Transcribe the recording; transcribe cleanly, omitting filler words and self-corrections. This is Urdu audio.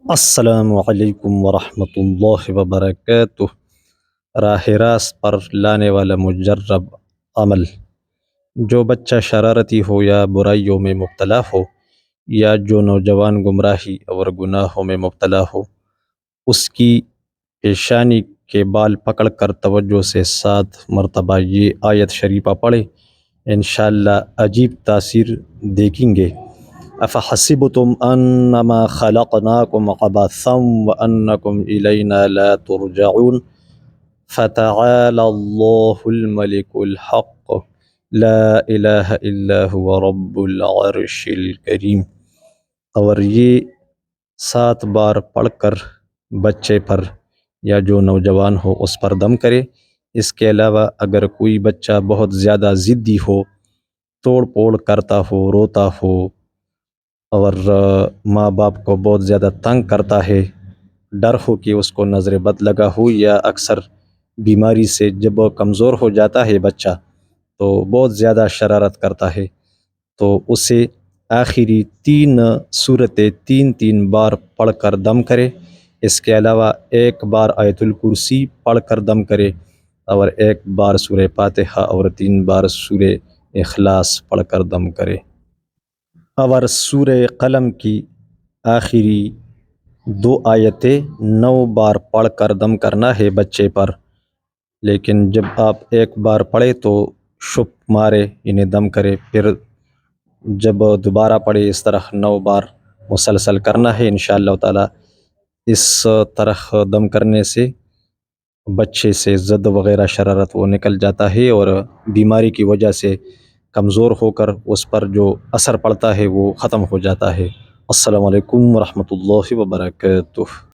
السلام علیکم ورحمۃ اللہ وبرکاتہ۔ راہ راست پر لانے والا مجرب عمل۔ جو بچہ شرارتی ہو یا برائیوں میں مبتلا ہو، یا جو نوجوان گمراہی اور گناہوں میں مبتلا ہو، اس کی پیشانی کے بال پکڑ کر توجہ سے 7 مرتبہ یہ آیت شریفہ پڑھے، انشاءاللہ عجیب تاثیر دیکھیں گے۔ افحسبتم انما خلقناکم عبثا وانکم الینا لا ترجعون فتعالى الله الملك الحق لا الہ الا هو رب العرش الکریم۔ اور یہ 7 بار پڑھ کر بچے پر یا جو نوجوان ہو اس پر دم کرے۔ اس کے علاوہ اگر کوئی بچہ بہت زیادہ ضدی ہو، توڑ پھوڑ کرتا ہو، روتا ہو، اور ماں باپ کو بہت زیادہ تنگ کرتا ہے، ڈر ہو کہ اس کو نظر بد لگا ہو، یا اکثر بیماری سے جب کمزور ہو جاتا ہے بچہ تو بہت زیادہ شرارت کرتا ہے، تو اسے آخری 3 سورتیں 3 بار پڑھ کر دم کرے۔ اس کے علاوہ 1 بار آیت الکرسی پڑھ کر دم کرے، اور 1 بار سورہ فاتحہ اور 3 بار سورہ اخلاص پڑھ کر دم کرے۔ اور سورہ قلم کی آخری 2 آیتیں 9 بار پڑھ کر دم کرنا ہے بچے پر، لیکن جب آپ 1 بار پڑھے تو شپ مارے، انہیں دم کرے، پھر جب دوبارہ پڑھے اس طرح 9 بار مسلسل کرنا ہے انشاءاللہ تعالی۔ اس طرح دم کرنے سے بچے سے زد وغیرہ شرارت وہ نکل جاتا ہے، اور بیماری کی وجہ سے کمزور ہو کر اس پر جو اثر پڑتا ہے وہ ختم ہو جاتا ہے۔ السلام علیکم ورحمۃ اللہ وبرکاتہ۔